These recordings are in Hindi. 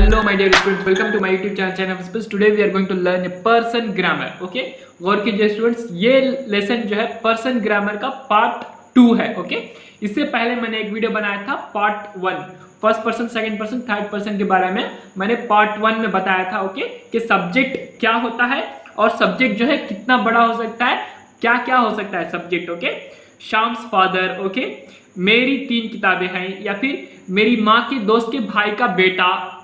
Hello my dear students, welcome to my YouTube channel. Today we are going to learn a person grammar. Okay, गौर कीजिए स्टूडेंट्स, ये लेसन जो है पर्सन ग्रामर का पार्ट 2 है. ओके, इससे पहले मैंने एक वीडियो बनाया था part 1, first person, second person, third person के बारे में मैंने पार्ट 1 में बताया था. ओके, कि सब्जेक्ट क्या होता है और सब्जेक्ट जो है कितना बड़ा हो सकता है, क्या क्या हो सकता है सब्जेक्ट. ओके, शाम्स फादर, ओके, मेरी 3 किताबें हैं, या फिर मेरी माँ के दोस्त के भाई का बेटा.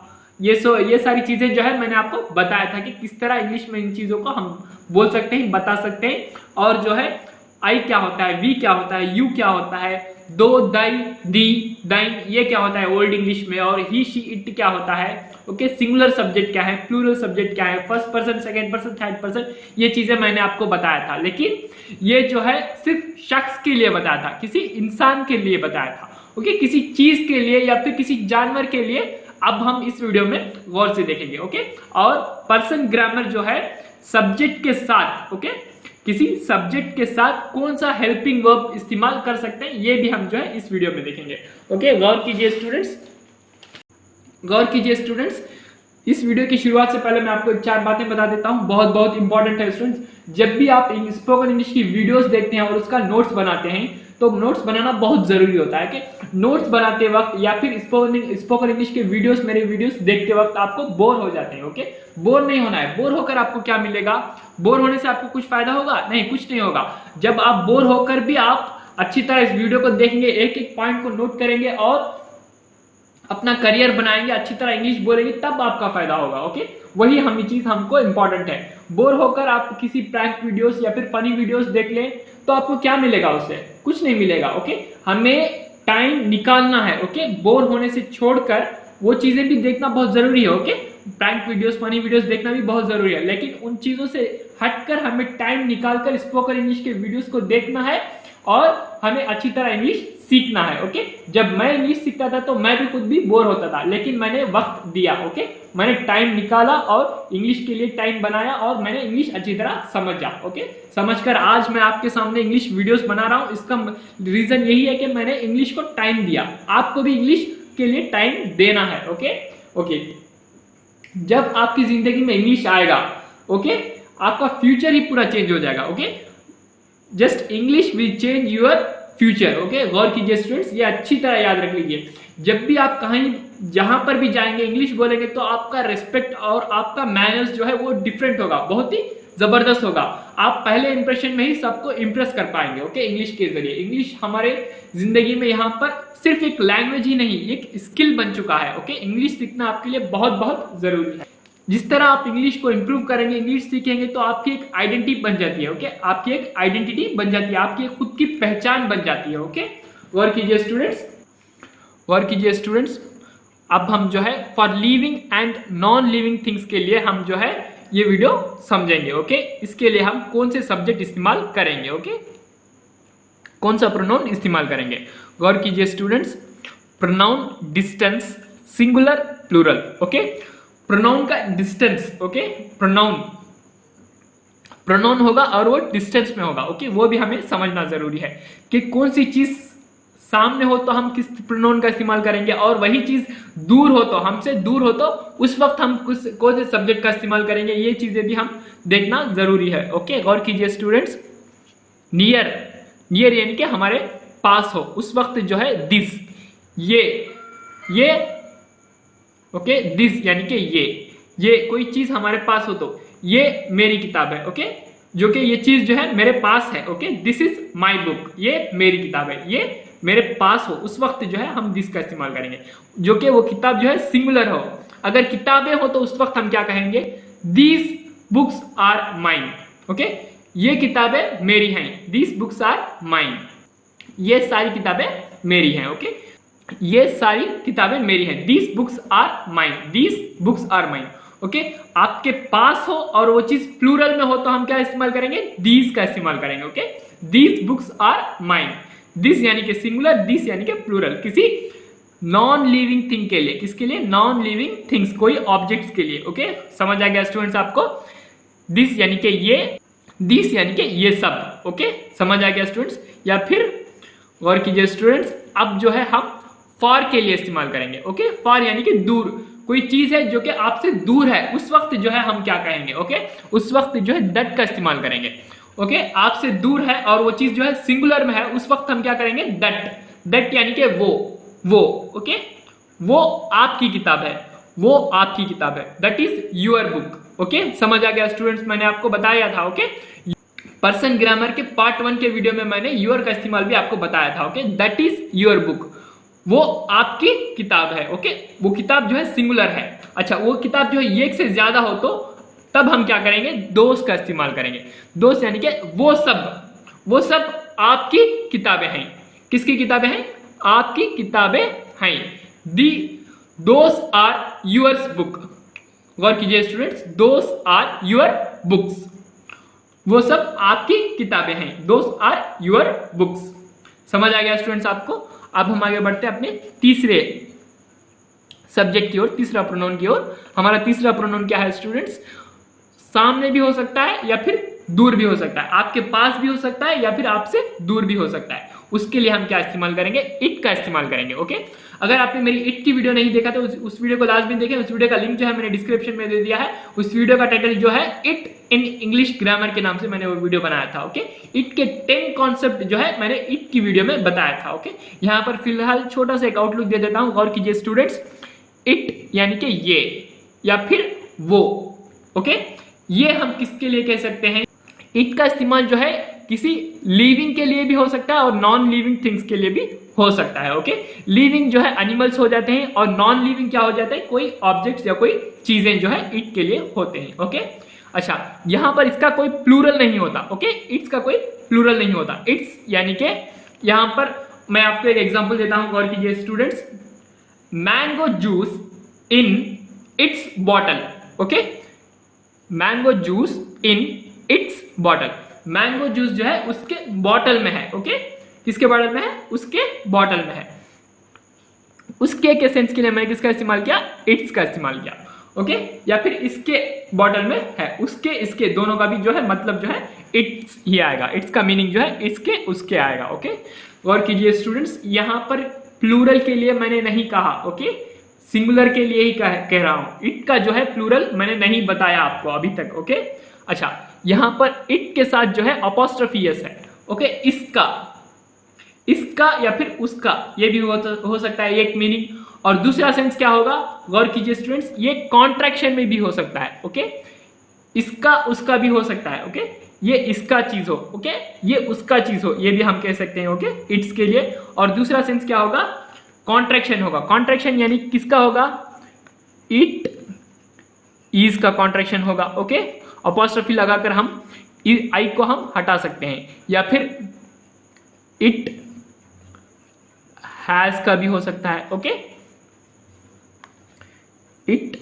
ये सारी चीजें जो है मैंने आपको बताया था कि किस तरह इंग्लिश में इन चीजों को हम बोल सकते हैं, बता सकते हैं. और जो है आई क्या होता है, वी क्या होता है, यू क्या होता है, दो, दाई, दी, दाइन, ये क्या होता है ओल्ड इंग्लिश में, और ही, शी, इट क्या होता है. ओके, सिंगुलर सब्जेक्ट क्या है, प्लूरल सब्जेक्ट क्या है, first person, second person, third person, ये चीजें मैंने आपको बताया था. लेकिन ये जो है सिर्फ शख्स के लिए बताया था, किसी इंसान के लिए बताया था. ओके, किसी चीज के लिए या फिर किसी जानवर के लिए अब हम इस वीडियो में गौर से देखेंगे. ओके, और पर्सन ग्रामर जो है सब्जेक्ट के साथ, ओके, किसी सब्जेक्ट के साथ कौन सा हेल्पिंग वर्ब इस्तेमाल कर सकते हैं, ये भी हम जो है इस वीडियो में देखेंगे. ओके, गौर कीजिए स्टूडेंट्स, इस वीडियो की शुरुआत से पहले मैं आपको 4 बातें बता देता हूं, बहुत इंपॉर्टेंट है स्टूडेंट्स. जब भी आप स्पोकन इंग्लिश की वीडियोस देखते हैं और उसका नोट्स बनाते हैं, तो नोट्स बनाना बहुत जरूरी होता है. कि नोट्स बनाते वक्त या फिर स्पोकन इंग्लिश के वीडियोस, मेरे वीडियोस देखते वक्त आपको बोर हो जाते हैं. ओके, बोर नहीं होना है. बोर होकर आपको क्या मिलेगा, बोर होने से आपको कुछ फायदा होगा? नहीं, कुछ नहीं होगा. जब आप बोर होकर भी आप अच्छी तरह इस वीडियो को देखेंगे, एक एक पॉइंट को नोट करेंगे और अपना करियर बनाएंगे, अच्छी तरह इंग्लिश बोलेंगे, तब आपका फायदा होगा. ओके, वही हम चीज हमको इंपॉर्टेंट है. बोर होकर आप किसी प्रैंक वीडियोस या फिर फनी वीडियोस देख लें तो आपको क्या मिलेगा, उससे कुछ नहीं मिलेगा. ओके, हमें टाइम निकालना है. ओके, बोर होने से छोड़कर वो चीजें भी देखना बहुत जरूरी है. Okay, prank videos, funny videos देखना भी बहुत जरूरी है, लेकिन उन चीजों से हटकर हमें टाइम निकालकर स्पोकन इंग्लिश के वीडियोस को देखना है और हमें अच्छी तरह इंग्लिश सीखना है. ओके, जब मैं इंग्लिश सीखता था तो मैं भी खुद भी बोर होता था, लेकिन मैंने वक्त दिया. ओके, मैंने टाइम निकाला और इंग्लिश के लिए टाइम बनाया और मैंने इंग्लिश अच्छी तरह समझा. ओके, समझकर आज मैं आपके सामने इंग्लिश वीडियोस बना रहा हूं. इसका रीजन यही है कि मैंने इंग्लिश को टाइम दिया. आपको भी इंग्लिश के लिए टाइम देना है. ओके, जब आपकी जिंदगी में इंग्लिश आएगा, ओके, आपका फ्यूचर ही पूरा चेंज हो जाएगा. Okay, just English will change your future. Okay, गौर कीजिए स्टूडेंट्स, ये अच्छी तरह याद रख लीजिए. जब भी आप कहीं जहां पर भी जाएंगे इंग्लिश बोलेंगे तो आपका रिस्पेक्ट और आपका मैनर्स जो है वो डिफरेंट होगा, बहुत ही जबरदस्त होगा. आप पहले इंप्रेशन में ही सबको इंप्रेस कर पाएंगे. ओके, इंग्लिश के जरिए. इंग्लिश हमारे जिंदगी में यहाँ पर सिर्फ एक लैंग्वेज ही नहीं, एक स्किल बन चुका है. ओके, इंग्लिश सीखना आपके लिए बहुत जरूरी है. जिस तरह आप इंग्लिश को इंप्रूव करेंगे, इंग्लिश सीखेंगे, तो आपकी एक आइडेंटिटी बन जाती है. ओके, आपकी एक आइडेंटिटी बन जाती है, आपकी खुद की पहचान बन जाती है. ओके, गौर कीजिए स्टूडेंट्स, अब हम जो है for living and non living things के लिए हम जो है ये वीडियो समझेंगे. ओके, इसके लिए हम कौन से सब्जेक्ट इस्तेमाल करेंगे, ओके, कौन सा प्रोनाउन इस्तेमाल करेंगे. गौर कीजिए students, pronoun distance, singular, plural. Okay, pronoun का डिस्टेंस, ओके, प्रोनाउन होगा और वो डिस्टेंस में होगा. ओके, वो भी हमें समझना जरूरी है कि कौन सी चीज सामने हो तो हम किस प्रोनाउन का इस्तेमाल करेंगे, और वही चीज दूर हो तो, हमसे दूर हो तो उस वक्त हम कौन से सब्जेक्ट का इस्तेमाल करेंगे, ये चीजें भी हम देखना जरूरी है. ओके, गौर कीजिए स्टूडेंट्स, नियर यानी कि हमारे पास हो, उस वक्त जो है दिस, ये ओके, दिस यानी कि ये कोई चीज हमारे पास हो तो ये मेरी किताब है. ओके, जो कि ये चीज जो है मेरे पास है. Okay, this is my book, ये मेरी किताब है, ये मेरे पास हो, उस वक्त जो है हम दिस का इस्तेमाल करेंगे. जो कि वो किताब जो है सिंगुलर हो. अगर किताबें हो तो उस वक्त हम क्या कहेंगे, these books are mine. Okay, ये किताबें मेरी हैं, दीज बुक्स आर माइन, ये सारी किताबें मेरी हैं. ओके, ये सारी किताबें मेरी हैं, these books are mine, these books are mine. Okay, आपके पास हो और वो चीज प्लूरल में हो तो हम क्या इस्तेमाल करेंगे, दीज का इस्तेमाल करेंगे. Okay, these books are mine, this यानी कि सिंगुलर, दिस यानी कि प्लूरल, किसी नॉन लिविंग थिंग के लिए. किसके लिए, नॉन लिविंग थिंग्स, कोई ऑब्जेक्ट्स के लिए. ओके, समझ आ गया स्टूडेंट्स आपको, दिस यानी कि ये, दिस यानी कि ये सब. ओके, समझ आ गया स्टूडेंट्स. या फिर गौर कीजिए स्टूडेंट्स, अब जो है हम फॉर के लिए इस्तेमाल करेंगे. ओके, फॉर यानी कि दूर, कोई चीज है जो कि आपसे दूर है, उस वक्त जो है हम क्या कहेंगे, ओके, उस वक्त जो है दैट का इस्तेमाल करेंगे, ओके। आपसे दूर है और वो चीज जो है सिंगुलर में है, उस वक्त हम क्या करेंगे, दैट, दैट यानी कि वो, ओके, वो आपकी किताब है, वो आपकी किताब है, that is your book, okay. समझ आ गया स्टूडेंट्स, मैंने आपको बताया था, ओके। पर्सन ग्रामर के पार्ट 1 के वीडियो में मैंने योर का इस्तेमाल भी आपको बताया था, okay. That is your book, वो आपकी किताब है, ओके। वो किताब जो है सिंगुलर है। अच्छा, वो किताब जो है एक से ज्यादा हो तो तब हम क्या करेंगे, दोस का इस्तेमाल करेंगे। दोस यानी कि वो सब आपकी किताबें हैं। किसकी किताबें हैं, आपकी किताबें हैं। The those are yours book, गौर कीजिए students, those are your books, वो सब आपकी किताबें हैं, दोस आर यूअर बुक्स। समझ आ गया स्टूडेंट्स आपको। अब हम आगे बढ़ते हैं अपने तीसरे सब्जेक्ट की ओर, तीसरा प्रोनाउन की ओर। हमारा तीसरा प्रोनाउन क्या है स्टूडेंट्स, सामने भी हो सकता है या फिर दूर भी हो सकता है, आपके पास भी हो सकता है या फिर आपसे दूर भी हो सकता है। उसके लिए हम क्या इस्तेमाल करेंगे, इट का इस्तेमाल करेंगे, ओके। अगर आपने मेरी इट की वीडियो नहीं देखा तो उस वीडियो को लाजमी देखें। उस वीडियो का लिंक जो है मैंने डिस्क्रिप्शन में दे दिया है। उस वीडियो का टाइटल जो है इट इन इंग्लिश ग्रामर के नाम से मैंने वो वीडियो बनाया था, ओके। इट के 10 कॉन्सेप्ट जो है मैंने इट की वीडियो में बताया था, ओके। यहाँ पर फिलहाल छोटा सा एक आउटलुक दे देता हूँ, गौर कीजिए स्टूडेंट्स। इट यानी कि ये या फिर वो, ओके। ये हम किसके लिए कह सकते हैं, इट का इस्तेमाल जो है किसी लिविंग के लिए भी हो सकता है और नॉन लिविंग थिंग्स के लिए भी हो सकता है, ओके। लिविंग जो है एनिमल्स हो जाते हैं और नॉन लिविंग क्या हो जाता है, कोई ऑब्जेक्ट्स या कोई चीजें जो है इट के लिए होते हैं, ओके। अच्छा, यहां पर इसका कोई प्लूरल नहीं होता, ओके। इट्स का कोई प्लूरल नहीं होता। इट्स यानी कि यहां पर मैं आपको एक एग्जांपल देता हूं, गौर कीजिए students. Mango juice in its bottle, okay. Mango juice in its bottle, mango juice जो है उसके बॉटल में है, ओके। किसके बॉटल में है, उसके बॉटल में है। उसके सेंस के लिए मैंने किसका इस्तेमाल किया, इट्स का इस्तेमाल किया, ओके। या फिर इसके बॉटल में है, उसके इसके दोनों का भी जो है मतलब जो है इट्स ही आएगा। इट्स का मीनिंग जो है इसके उसके आएगा, ओके। गौर कीजिए स्टूडेंट्स, यहां पर प्लूरल के लिए मैंने नहीं कहा, ओके, सिंगुलर के लिए ही कह रहा हूं। इट का जो है प्लूरल मैंने नहीं बताया आपको अभी तक, ओके। अच्छा, यहां पर इट के साथ जो है अपॉस्ट्रोफी एस है, ओके। इसका या फिर उसका, ये भी हो सकता है एक मीनिंग। और दूसरा सेंस क्या होगा, गौर कीजिए स्टूडेंट्स, ये कॉन्ट्रैक्शन में भी हो सकता है, ओके। इसका उसका भी हो सकता है, ओके। ये इसका चीज हो, ओके, ये उसका चीज हो, ये भी हम कह सकते हैं, ओके, इट्स के लिए। और दूसरा सेंस क्या होगा, कॉन्ट्रैक्शन होगा। कॉन्ट्रैक्शन यानी किसका होगा, इट इज का कॉन्ट्रैक्शन होगा, ओके। अपॉस्ट्रोफी लगाकर हम आई को हम हटा सकते हैं, या फिर इट हैज का भी हो सकता है, ओके। इट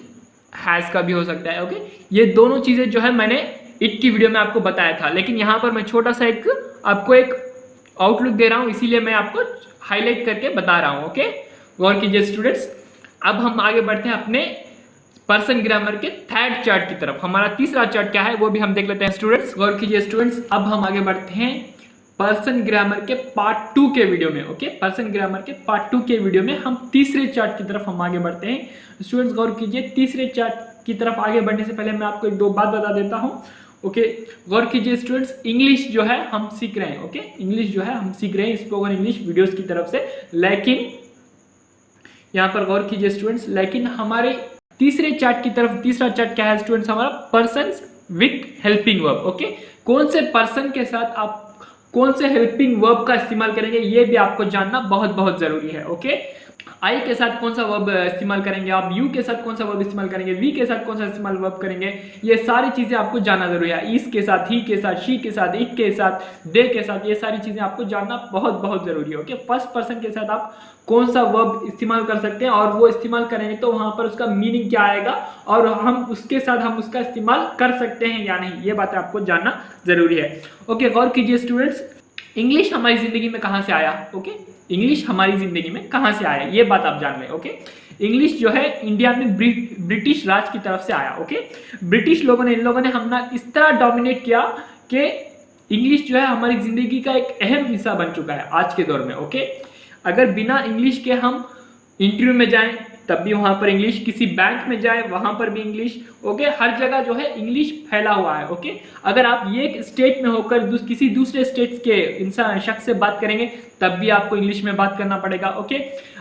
हैज का भी हो सकता है, ओके। ये दोनों चीजें जो है मैंने इट की वीडियो में आपको बताया था, लेकिन यहां पर मैं छोटा सा आपको एक आउटलुक दे रहा हूं, इसीलिए मैं आपको हाईलाइट करके बता रहा हूं, ओके। गौर कीजिए स्टूडेंट्स। अब हम आगे बढ़ते हैं अपने पर्सन ग्रामर के थर्ड चार्ट की तरफ। हमारा तीसरा चार्ट क्या है वो भी हम देख लेते हैं स्टूडेंट्स। गौर कीजिए स्टूडेंट्स, अब हम आगे बढ़ते हैं पर्सन ग्रामर के पार्ट 2 के वीडियो में, ओके। पर्सन ग्रामर के पार्ट 2 के वीडियो में हम तीसरे चार्ट की तरफ हम आगे बढ़ते हैं। स्टूडेंट्स गौर कीजिए, तीसरे चार्ट की तरफ आगे बढ़ने से पहले मैं आपको एक दो बात बता देता हूं, ओके। गौर कीजिए स्टूडेंट्स, इंग्लिश जो है हम सीख रहे हैं, ओके। इंग्लिश जो है हम सीख रहे हैं स्पोकन इंग्लिश वीडियोस की तरफ से, लेकिन यहां पर गौर कीजिए स्टूडेंट्स, लेकिन हमारे तीसरे चार्ट की तरफ, तीसरा चार्ट क्या है स्टूडेंट्स, हमारा persons with helping verb, okay. कौन से पर्सन के साथ आप कौन से हेल्पिंग वर्ब का इस्तेमाल करेंगे ये भी आपको जानना बहुत बहुत जरूरी है, ओके। आई के साथ कौन सा वर्ब इस्तेमाल करेंगे आप, यू के साथ कौन सा वर्ब इस्तेमाल करेंगे, वी के साथ कौन सा इस्तेमाल वर्ब करेंगे, ये सारी चीजें आपको जानना जरूरी है। इस के साथ, ही के साथ, शी के साथ, इट के साथ, दे के साथ, ये सारी चीजें आपको जानना बहुत बहुत जरूरी है, ओके। फर्स्ट पर्सन के साथ आप कौन सा वर्ब इस्तेमाल कर सकते हैं और वो इस्तेमाल करेंगे तो वहां पर उसका मीनिंग क्या आएगा और हम उसके साथ हम उसका इस्तेमाल कर सकते हैं या नहीं, ये बात आपको जानना जरूरी है, ओके। गौर कीजिए स्टूडेंट्स, इंग्लिश हमारी जिंदगी में कहां से आया, ओके। इंग्लिश हमारी जिंदगी में कहां से आया ये बात आप जान लें, ओके। इंग्लिश जो है इंडिया में ब्रिटिश राज की तरफ से आया, ओके। ब्रिटिश लोगों ने, इन लोगों ने हमने इस तरह डोमिनेट किया कि इंग्लिश जो है हमारी जिंदगी का एक अहम हिस्सा बन चुका है आज के दौर में, ओके। अगर बिना इंग्लिश के हम इंटरव्यू में जाएं, तब भी वहां पर इंग्लिश, किसी बैंक में जाए वहां पर भी इंग्लिश। ओके, हर जगह जो है इंग्लिश फैला हुआ है। ओके, अगर आप ये स्टेट में होकर किसी दूसरे स्टेट के इंसान शख्स से बात करेंगे तब भी आपको इंग्लिश में बात करना पड़ेगा। ओके,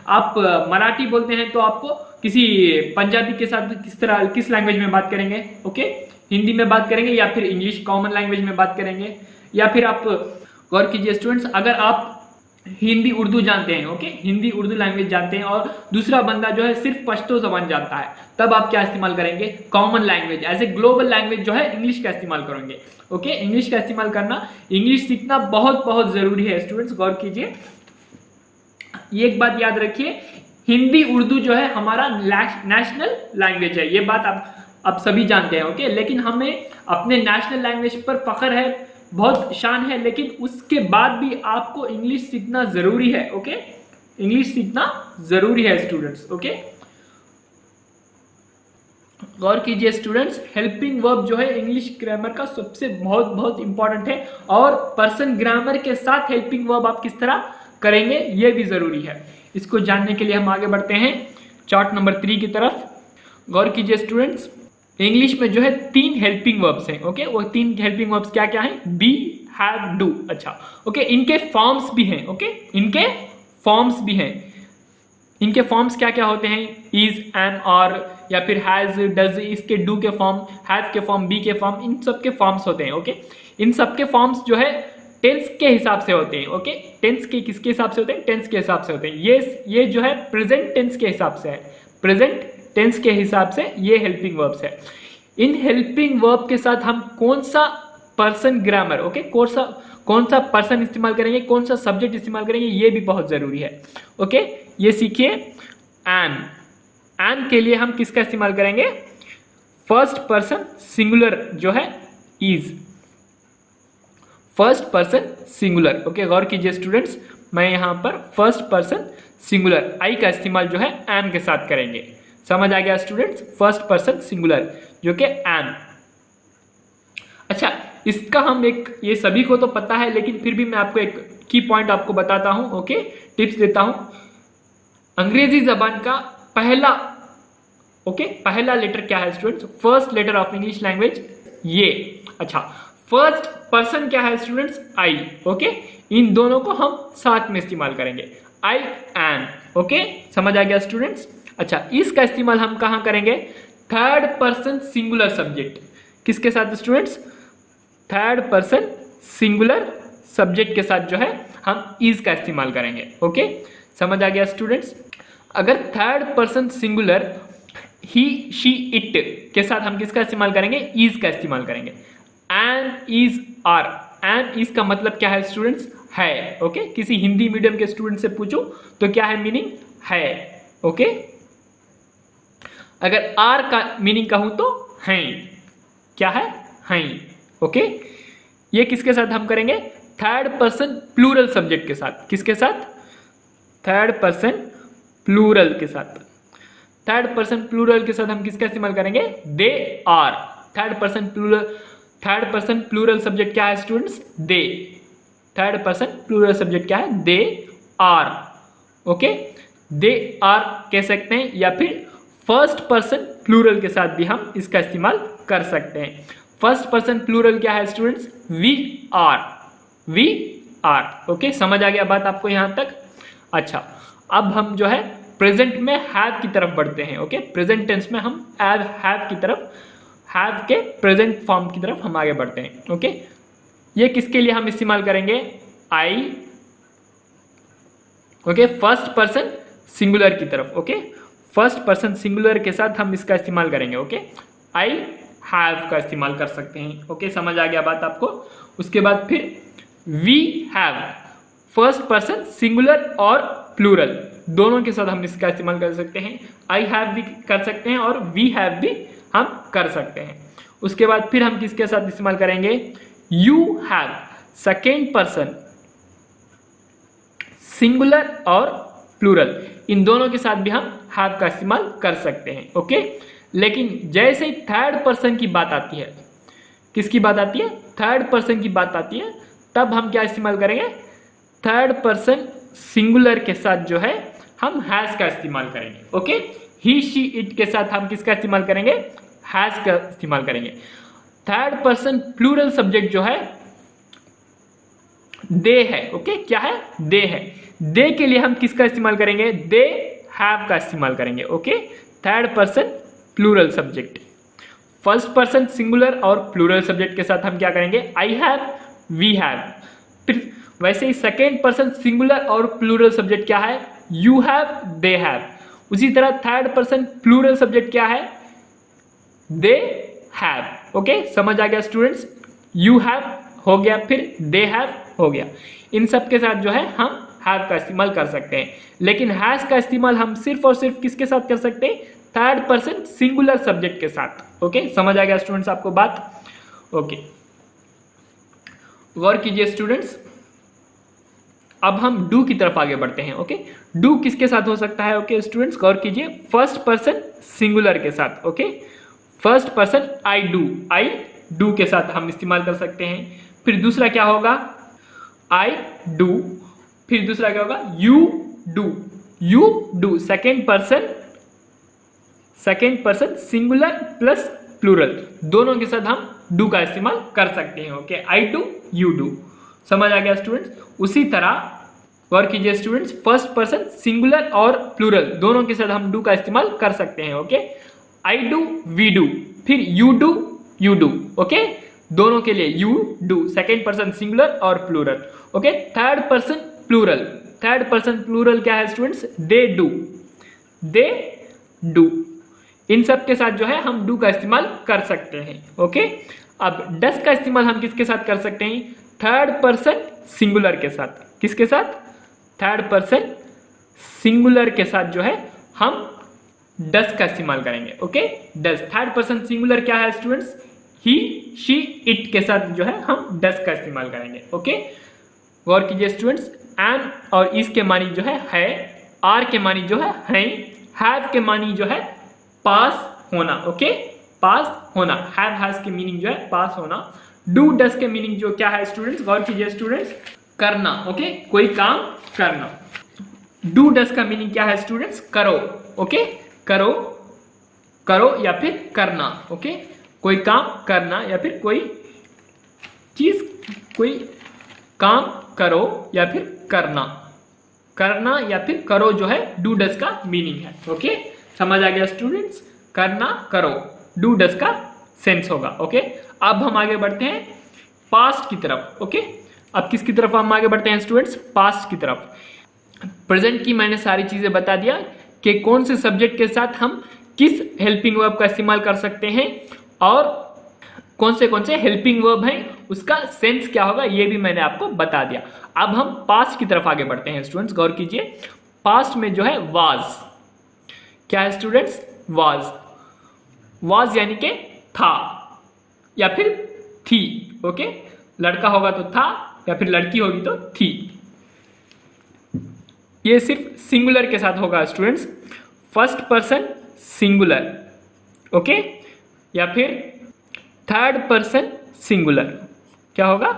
आप मराठी बोलते हैं तो आपको किसी पंजाबी के साथ किस लैंग्वेज में बात करेंगे? ओके, हिंदी में बात करेंगे या फिर इंग्लिश कॉमन लैंग्वेज में बात करेंगे? या फिर आप गौर कीजिए स्टूडेंट्स, अगर आप हिंदी उर्दू जानते हैं, ओके, हिंदी उर्दू लैंग्वेज जानते हैं और दूसरा बंदा जो है सिर्फ पश्तो जबान जानता है, तब आप क्या इस्तेमाल करेंगे? Common language, as a global language जो है इंग्लिश का इस्तेमाल करेंगे। ओके, इंग्लिश का इस्तेमाल करना, इंग्लिश सीखना बहुत बहुत जरूरी है स्टूडेंट्स, गौर कीजिए। ये एक बात याद रखिए, हिंदी उर्दू जो है हमारा नेशनल लैंग्वेज है, ये बात आप सभी जानते हैं। ओके, लेकिन हमें अपने नेशनल लैंग्वेज पर फख्र है, बहुत शान है, लेकिन उसके बाद भी आपको इंग्लिश सीखना जरूरी है। ओके, इंग्लिश सीखना जरूरी है स्टूडेंट्स। ओके, गौर कीजिए स्टूडेंट्स, हेल्पिंग वर्ब जो है इंग्लिश ग्रामर का सबसे बहुत बहुत इंपॉर्टेंट है, और पर्सन ग्रामर के साथ हेल्पिंग वर्ब आप किस तरह करेंगे ये भी जरूरी है। इसको जानने के लिए हम आगे बढ़ते हैं चार्ट नंबर 3 की तरफ। गौर कीजिए स्टूडेंट्स, इंग्लिश में जो है 3 हेल्पिंग वर्ब्स हैं। ओके, वो 3 हेल्पिंग वर्ब्स क्या क्या हैं? Be, have, do. अच्छा, ओके, इनके फॉर्म्स भी हैं। ओके, इनके फॉर्म्स भी हैं। इनके फॉर्म्स क्या क्या होते हैं? इज, एन, और, या फिर हैज, डज, इसके डू के फॉर्म, हैव के फॉर्म, बी के फॉर्म, इन सब के फॉर्म्स होते हैं। ओके, इन सब के फॉर्म्स जो है टेंस के हिसाब से होते हैं। ओके, टेंस के किसके हिसाब से होते हैं? टेंस के हिसाब से होते हैं। ये जो है प्रेजेंट टेंस के हिसाब से है, प्रेजेंट टेंस के हिसाब से ये हेल्पिंग वर्ब्स है। इन हेल्पिंग वर्ब के साथ हम कौन सा पर्सन ग्रामर, ओके, कौन सा पर्सन इस्तेमाल करेंगे, कौन सा सब्जेक्ट इस्तेमाल करेंगे, ये भी बहुत जरूरी है। ओके, ये सीखिए। एम, एम के लिए हम किसका इस्तेमाल करेंगे? फर्स्ट पर्सन सिंगुलर जो है is, first person singular. Okay, गौर कीजिए स्टूडेंट्स, मैं यहां पर फर्स्ट पर्सन सिंगुलर आई का इस्तेमाल जो है एम के साथ करेंगे। समझ आ गया स्टूडेंट्स? फर्स्ट पर्सन सिंगुलर जो कि एम। अच्छा, इसका हम एक, ये सभी को तो पता है, लेकिन फिर भी मैं आपको एक की पॉइंट आपको बताता हूं। ओके, टिप्स देता हूं। अंग्रेजी जबान का पहला, ओके, पहला लेटर क्या है students? First letter of English language ये। अच्छा, फर्स्ट पर्सन क्या है स्टूडेंट्स? आई। ओके, इन दोनों को हम साथ में इस्तेमाल करेंगे, आई एम। ओके, समझ आ गया स्टूडेंट्स? अच्छा, इसका इस्तेमाल हम कहां करेंगे? थर्ड पर्सन सिंगुलर सब्जेक्ट, किसके साथ students? Third person singular subject के साथ जो है हम इज का इस्तेमाल करेंगे। ओके, समझ आ गया स्टूडेंट्स? अगर third person singular he, she, it के साथ हम किसका इस्तेमाल करेंगे? इज का इस्तेमाल करेंगे। Am, is, are. Am, is का मतलब क्या है स्टूडेंट्स? है। ओके, किसी हिंदी मीडियम के स्टूडेंट से पूछो तो क्या है मीनिंग? है। ओके, अगर आर का मीनिंग कहूं तो हैं। क्या है? हैं। ओके, ये किसके साथ हम करेंगे? थर्ड पर्सन प्लूरल सब्जेक्ट के साथ। किसके साथ? थर्ड पर्सन प्लूरल के साथ। थर्ड पर्सन प्लूरल के साथ हम किसका इस्तेमाल करेंगे? They, are. Third person plural subject क्या है students? They. Third person plural subject क्या है? They, are. Okay, they, are कह सकते हैं, या फिर फर्स्ट पर्सन प्लूरल के साथ भी हम इसका इस्तेमाल कर सकते हैं। फर्स्ट पर्सन प्लूरल क्या है students? We are, we are. Okay, समझ आ गया बात आपको यहां तक? अच्छा, अब हम जो है प्रेजेंट में हैव की तरफ बढ़ते हैं। ओके, प्रेजेंट टेंस में हम हैव की तरफ, हैव के प्रेजेंट फॉर्म की तरफ हम आगे बढ़ते हैं। ओके, ये किसके लिए हम इस्तेमाल करेंगे? आई। ओके, फर्स्ट पर्सन सिंगुलर की तरफ। ओके, फर्स्ट पर्सन सिंगुलर के साथ हम इसका इस्तेमाल करेंगे। ओके, आई हैव का इस्तेमाल कर सकते हैं। ओके, समझ आ गया बात आपको? उसके बाद फिर we have, first person singular और प्लूरल दोनों के साथ हम इसका इस्तेमाल कर सकते हैं। आई हैव भी कर सकते हैं और वी हैव भी हम कर सकते हैं। उसके बाद फिर हम किसके साथ इस्तेमाल करेंगे? You have, second person singular और प्लूरल, इन दोनों के साथ भी हम हैव का इस्तेमाल कर सकते हैं। ओके, लेकिन जैसे ही थर्ड पर्सन की बात आती है, किसकी बात आती है? थर्ड पर्सन की बात आती है, तब हम क्या इस्तेमाल करेंगे? थर्ड पर्सन सिंगुलर के साथ जो है हम हैज का इस्तेमाल करेंगे। ओके, ही शी इट के साथ हम किसका इस्तेमाल करेंगे, हैज का इस्तेमाल करेंगे। थर्ड पर्सन प्लूरल सब्जेक्ट जो है दे है। ओके, क्या है, दे है। दे के लिए हम किसका इस्तेमाल करेंगे, दे हैव का इस्तेमाल करेंगे। Okay, third person plural subject. First person singular और प्लूरल सब्जेक्ट के साथ हम क्या करेंगे, आई हैव, वी हैव। फिर वैसे ही सेकेंड पर्सन सिंगुलर और प्लूरल सब्जेक्ट क्या है, यू हैव, दे हैव। उसी तरह थर्ड पर्सन प्लूरल सब्जेक्ट क्या है, दे हैव। ओके, समझ आ गया स्टूडेंट्स, यू हैव हो गया, फिर दे हैव हो गया। इन सब के साथ जो है हम हैव का इस्तेमाल कर सकते हैं, लेकिन हैज का इस्तेमाल हम सिर्फ और सिर्फ किसके साथ कर सकते हैं, थर्ड पर्सन सिंगुलर सब्जेक्ट के साथ। ओके, समझ आ गया स्टूडेंट्स आपको बात। ओके, गौर कीजिए स्टूडेंट्स, अब हम डू की तरफ आगे बढ़ते हैं। ओके, डू किसके साथ हो सकता है, ओके स्टूडेंट्स गौर कीजिए, फर्स्ट पर्सन सिंगुलर के साथ। Okay, first person I do के साथ हम इस्तेमाल कर सकते हैं। फिर दूसरा क्या होगा, आई डू। फिर दूसरा क्या होगा, you do. Second person singular plus plural, दोनों के साथ हम डू का इस्तेमाल कर सकते हैं। Okay, I do, you do. समझ आ गया स्टूडेंट्स। उसी तरह गौर कीजिए स्टूडेंट्स, फर्स्ट पर्सन सिंगुलर और प्लूरल दोनों के साथ हम डू का इस्तेमाल कर सकते हैं। Okay, I do, we do. फिर यू डू। ओके, दोनों के लिए you do, second person singular और plural. Okay, third person plural क्या है स्टूडेंट्स, दे डू। इन सब के साथ जो है हम डू का इस्तेमाल कर सकते हैं। ओके, अब डस का इस्तेमाल हम किसके साथ कर सकते हैं, थर्ड पर्सन सिंगुलर के साथ। किसके साथ, थर्ड पर्सन सिंगुलर के साथ जो है हम डस का इस्तेमाल करेंगे। ओके, डस। थर्ड पर्सन सिंगुलर क्या है स्टूडेंट्स, ही शी इट के साथ जो है हम डस का इस्तेमाल करेंगे। ओके, गौर कीजिए स्टूडेंट्स, एन और इस के मानी जो है, आर के मानी जो है, हैव के मानी जो है पास होना। ओके, पास होना। हैव हैज के मीनिंग जो है पास होना। डू डस के मीनिंग जो क्या है स्टूडेंट्स, गौर कीजिए स्टूडेंट्स, करना। ओके, कोई काम करना। डू डस का मीनिंग क्या है स्टूडेंट्स, करो। ओके, करो या फिर करना। ओके, कोई काम करना या फिर कोई चीज, कोई काम करो या फिर करना या फिर करो जो है डू डस का मीनिंग है। ओके, समझ आ गया स्टूडेंट्स, करना, करो, डू डस का सेंस होगा। ओके, अब हम आगे बढ़ते हैं पास्ट की तरफ। ओके, अब किसकी तरफ हम आगे बढ़ते हैं स्टूडेंट्स, पास्ट की तरफ। प्रेजेंट की मैंने सारी चीजें बता दिया कि कौन से सब्जेक्ट के साथ हम किस हेल्पिंग वर्ब का इस्तेमाल कर सकते हैं और कौन से हेल्पिंग वर्ब हैं, उसका सेंस क्या होगा, ये भी मैंने आपको बता दिया। अब हम पास्ट की तरफ आगे बढ़ते हैं स्टूडेंट्स, गौर कीजिए। पास्ट में जो है वाज, क्या है स्टूडेंट्स, वाज यानी कि था या फिर थी। ओके, लड़का होगा तो था या फिर लड़की होगी तो थी। ये सिर्फ सिंगुलर के साथ होगा students, first person singular. Okay, या फिर थर्ड पर्सन सिंगुलर। क्या होगा,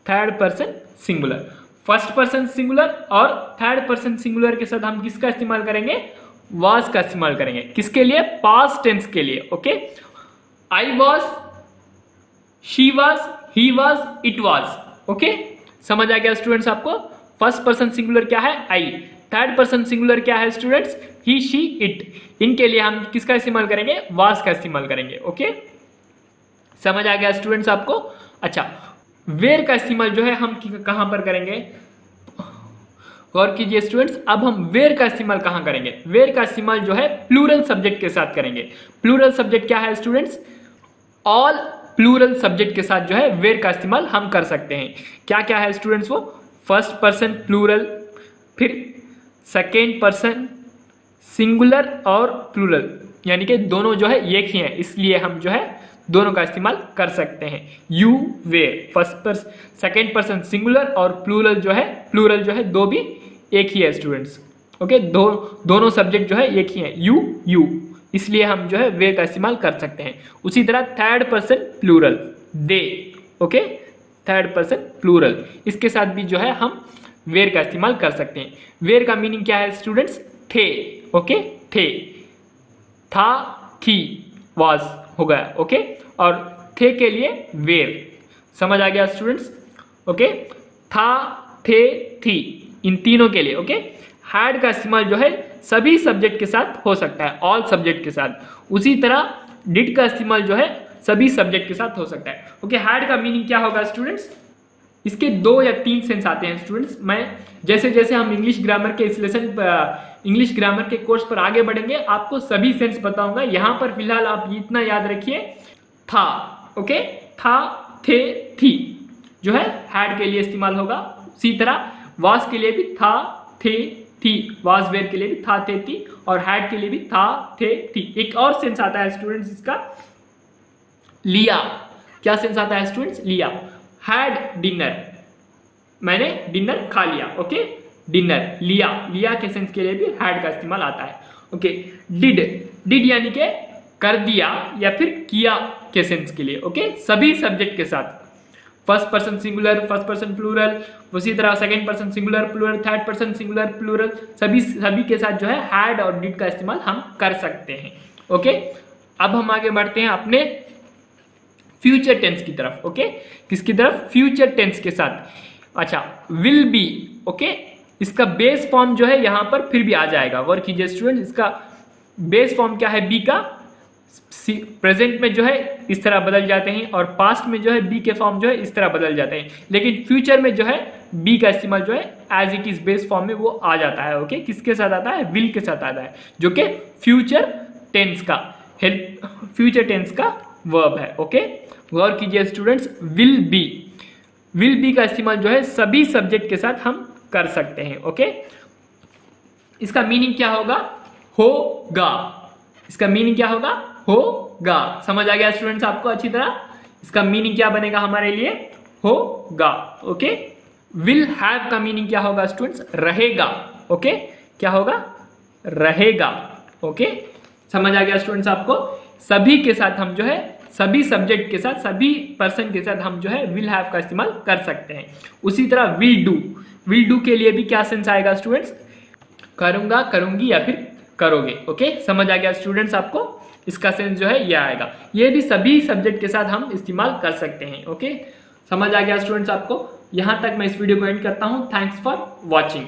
third person singular. First person singular और थर्ड पर्सन सिंगुलर के साथ हम किसका इस्तेमाल करेंगे, वाज का इस्तेमाल करेंगे। किसके लिए, पास्ट टेंस के लिए। Okay, I was, she was, he was, it was. Okay, समझ आ गया स्टूडेंट्स आपको। फर्स्ट पर्सन सिंगुलर क्या है, आई। थर्ड पर्सन सिंगुलर क्या है स्टूडेंट्स, ही शी इट। इनके लिए हम किसका इस्तेमाल करेंगे, वाज का इस्तेमाल करेंगे। ओके, समझ आ गया स्टूडेंट्स आपको। अच्छा, वेयर का इस्तेमाल जो है हम कहां पर करेंगे, गौर कीजिए स्टूडेंट्स। अब हम वेयर का इस्तेमाल कहां करेंगे, वेयर का इस्तेमाल जो है प्लूरल सब्जेक्ट के साथ करेंगे। प्लूरल सब्जेक्ट क्या है स्टूडेंट्स, ऑल प्लूरल सब्जेक्ट के साथ जो है वेयर का इस्तेमाल हम कर सकते हैं। क्या क्या है स्टूडेंट्स वो, फर्स्ट पर्सन प्लूरल, फिर सेकेंड पर्सन सिंगुलर और प्लूरल, यानी कि दोनों जो है एक ही है, इसलिए हम जो है दोनों का इस्तेमाल कर सकते हैं। You were, first person second person singular और प्लूरल जो है दो भी एक ही है स्टूडेंट्स। ओके, दोनों सब्जेक्ट जो है एक ही है, यू, इसलिए हम जो है वेयर का इस्तेमाल कर सकते हैं। उसी तरह थर्ड पर्सन प्लूरल, दे। ओके, थर्ड पर्सन प्लूरल, इसके साथ भी जो है हम वेयर का इस्तेमाल कर सकते हैं। वेयर का मीनिंग क्या है स्टूडेंट्स, थे। ओके, थे, था, थी, वाज हो गया। ओके, और थे के लिए वेर। समझ आ गया स्टूडेंट्स? ओके, था, थे, थी, इन तीनों के लिए। ओके, हैड का इस्तेमाल जो है सभी सब्जेक्ट के साथ हो सकता है, ऑल सब्जेक्ट के साथ। उसी तरह डिड का इस्तेमाल जो है सभी सब्जेक्ट के साथ हो सकता है। ओके, हैड का मीनिंग क्या होगा स्टूडेंट्स? इसके 2 या 3 सेंस आते हैं स्टूडेंट्स। मैं जैसे जैसे हम इंग्लिश ग्रामर के इस लेसन इंग्लिश ग्रामर के कोर्स पर आगे बढ़ेंगे, आपको सभी सेंस बताऊंगा। यहां पर फिलहाल आप इतना याद रखिए, था। ओके, था, थे, थी जो है हैड के लिए इस्तेमाल होगा। उसी तरह वाज के लिए भी था, थे, थी, वाज वेयर के लिए भी था, थे, थी, और हैड के लिए भी था, थे, थी। एक और सेंस आता है स्टूडेंट्स इसका, लिया। क्या सेंस आता है स्टूडेंट्स? लिया। हैड डिनर, मैंने डिनर खा लिया। ओके, डिनर लिया, लिया के सेंस के लिए भी हैड का इस्तेमाल आता है। ओके, डिड, डिड यानी के कर दिया या फिर किया के सेंस के लिए। ओके, सभी सब्जेक्ट के साथ, first person singular, first person plural, उसी तरह second person singular plural, third person singular plural, सभी के साथ जो है हैड और डिड का इस्तेमाल हम कर सकते हैं। ओके, अब हम आगे बढ़ते हैं अपने फ्यूचर टेंस की तरफ। ओके, किसकी तरफ? फ्यूचर टेंस के साथ। अच्छा, विल बी। ओके, इसका बेस फॉर्म जो है यहां पर फिर भी आ जाएगा। गौर कीजिए स्टूडेंट, इसका बेस फॉर्म क्या है? बी का प्रेजेंट में जो है इस तरह बदल जाते हैं, और पास्ट में जो है बी के फॉर्म जो है इस तरह बदल जाते हैं। लेकिन फ्यूचर में जो है बी का इस्तेमाल जो है as it is base form में वो आ जाता है। ओके, किसके साथ आता है? विल के साथ आता है, जो कि फ्यूचर टेंस का हेल्प, फ्यूचर टेंस का वर्ब है। ओके, गौर कीजिए स्टूडेंट्स, विल बी का इस्तेमाल जो है सभी सब्जेक्ट के साथ हम कर सकते हैं। ओके, इसका मीनिंग क्या होगा? होगा। इसका मीनिंग क्या होगा? होगा। समझ आ गया स्टूडेंट्स आपको अच्छी तरह? इसका मीनिंग क्या बनेगा हमारे लिए? होगा। ओके, विल हैव का मीनिंग क्या होगा स्टूडेंट्स? रहेगा। ओके, क्या होगा? रहेगा। ओके, समझ आ गया स्टूडेंट्स आपको? सभी के साथ हम जो है, सभी सब्जेक्ट के साथ, सभी पर्सन के साथ हम जो है विल हैव का इस्तेमाल कर सकते हैं। उसी तरह विल डू के लिए भी क्या सेंस आएगा स्टूडेंट्स? करूंगा, करूंगी या फिर करोगे। ओके, समझ आ गया स्टूडेंट्स आपको? इसका सेंस जो है ये आएगा। ये भी सभी सब्जेक्ट के साथ हम इस्तेमाल कर सकते हैं। ओके, समझ आ गया स्टूडेंट्स आपको? यहां तक मैं इस वीडियो को एंड करता हूं। Thanks for watching.